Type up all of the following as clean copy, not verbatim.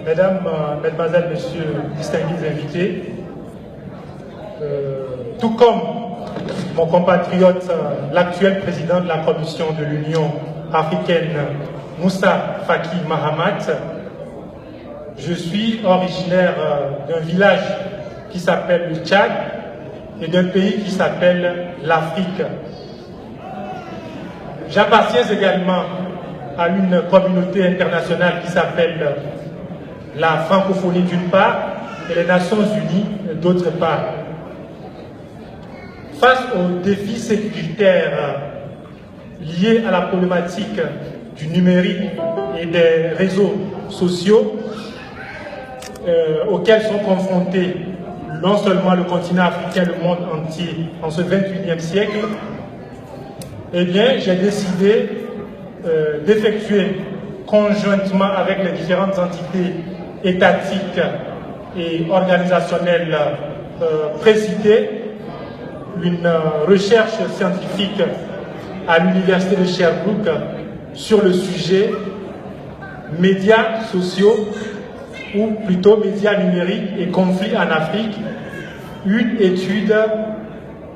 Mesdames, Mesdemoiselles, Messieurs, distingués invités, tout comme mon compatriote, l'actuel président de la Commission de l'Union africaine, Moussa Faki Mahamat, je suis originaire d'un village qui s'appelle le Tchad et d'un pays qui s'appelle l'Afrique. J'appartiens également à une communauté internationale qui s'appelle la francophonie d'une part et les Nations Unies d'autre part. Face aux défis sécuritaires liés à la problématique du numérique et des réseaux sociaux auxquels sont confrontés non seulement le continent africain, le monde entier en ce 21e siècle, eh bien, j'ai décidé d'effectuer conjointement avec les différentes entités étatiques et organisationnelles précitées une recherche scientifique à l'université de Sherbrooke sur le sujet médias sociaux ou plutôt médias numériques et conflits en Afrique, une étude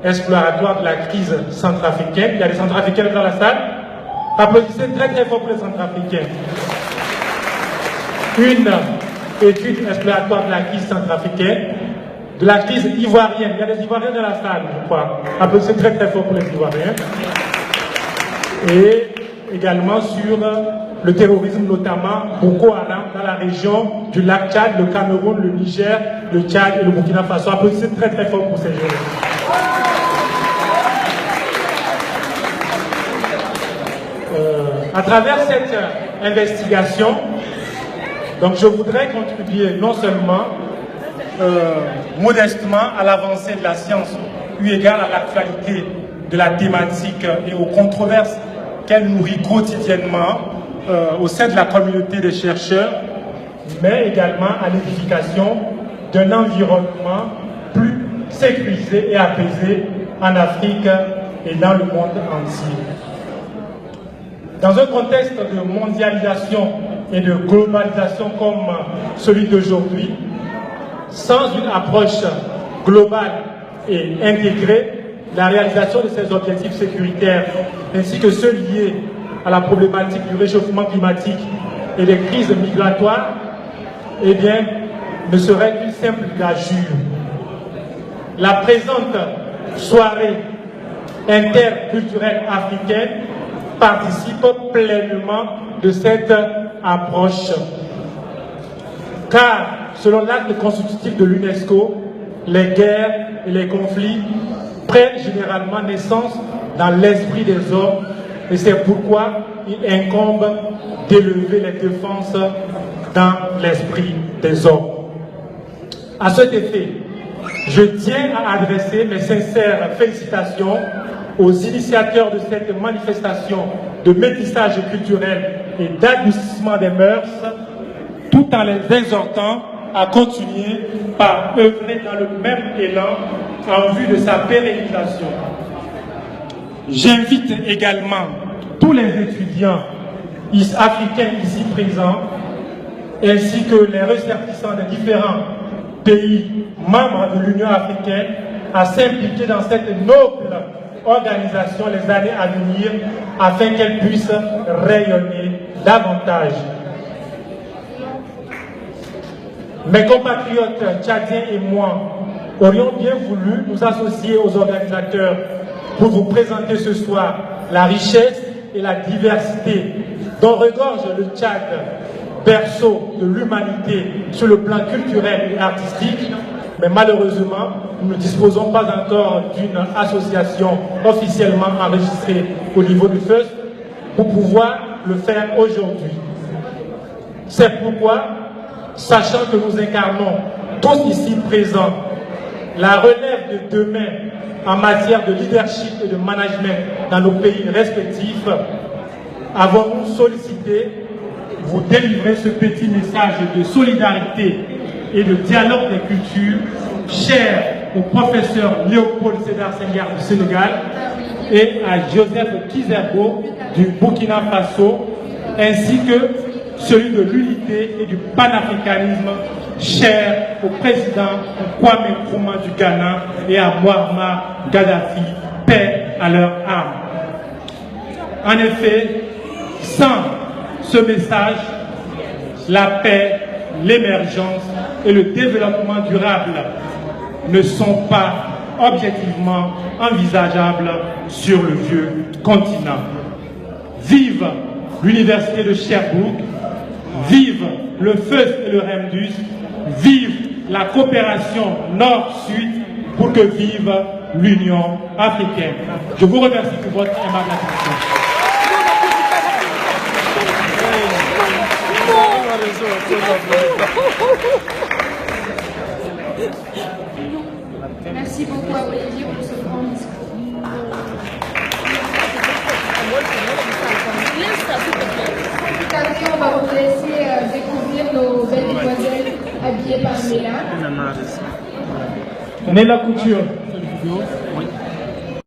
exploratoire de la crise centrafricaine. Il y a des centrafricains dans la salle. Applaudissez très très fort pour les centrafricains. Une étude exploratoire de la crise centrafricaine, de la crise ivoirienne. Il y a des Ivoiriens dans la salle, je crois. Applaudissez très très fort pour les Ivoiriens. Et également sur le terrorisme, notamment Boko Haram dans la région du lac Tchad, le Cameroun, le Niger, le Tchad et le Burkina Faso. Applaudissez très très fort pour ces jeunes. À travers cette investigation, donc je voudrais contribuer non seulement modestement à l'avancée de la science, eu égard à l'actualité de la thématique et aux controverses qu'elle nourrit quotidiennement au sein de la communauté des chercheurs, mais également à l'édification d'un environnement plus sécurisé et apaisé en Afrique et dans le monde entier. Dans un contexte de mondialisation et de globalisation comme celui d'aujourd'hui, sans une approche globale et intégrée, la réalisation de ces objectifs sécuritaires ainsi que ceux liés à la problématique du réchauffement climatique et des crises migratoires, eh bien, ne serait qu'une simple gageure. La présente soirée interculturelle africaine participe pleinement de cette approche. Car, selon l'acte constitutif de l'UNESCO, les guerres et les conflits prennent généralement naissance dans l'esprit des hommes et c'est pourquoi il incombe d'élever les défenses dans l'esprit des hommes. À cet effet, je tiens à adresser mes sincères félicitations aux initiateurs de cette manifestation de métissage culturel et d'adoucissement des mœurs, tout en les exhortant à continuer par œuvrer dans le même élan en vue de sa pérennisation. J'invite également tous les étudiants africains ici présents, ainsi que les ressortissants des différents pays membres de l'Union africaine, à s'impliquer dans cette noble organisation les années à venir, afin qu'elle puisse rayonner davantage. Mes compatriotes tchadiens et moi aurions bien voulu nous associer aux organisateurs pour vous présenter ce soir la richesse et la diversité dont regorge le Tchad, berceau de l'humanité sur le plan culturel et artistique, mais malheureusement, nous ne disposons pas encore d'une association officiellement enregistrée au niveau du FEUS pour pouvoir le faire aujourd'hui. C'est pourquoi, sachant que nous incarnons tous ici présents la relève de demain en matière de leadership et de management dans nos pays respectifs, avons-nous sollicité vous délivrer ce petit message de solidarité et de dialogue des cultures cher au professeur Léopold Sédar Senghor du Sénégal et à Joseph Kizerbo du Burkina Faso, ainsi que celui de l'unité et du panafricanisme cher au président Kwame Nkrumah du Ghana et à Muammar Kadhafi, paix à leur âme. En effet, sans ce message, la paix, l'émergence et le développement durable ne sont pas objectivement envisageables sur le vieux continent. Vive l'université de Sherbrooke, vive le FEUS et le REMDUS, vive la coopération Nord-Sud pour que vive l'Union africaine. Je vous remercie pour votre aimable attention. Merci beaucoup à Olivier pour ce grand discours. On va vous laisser découvrir nos belles demoiselles habillées par Léla. Néla Couture.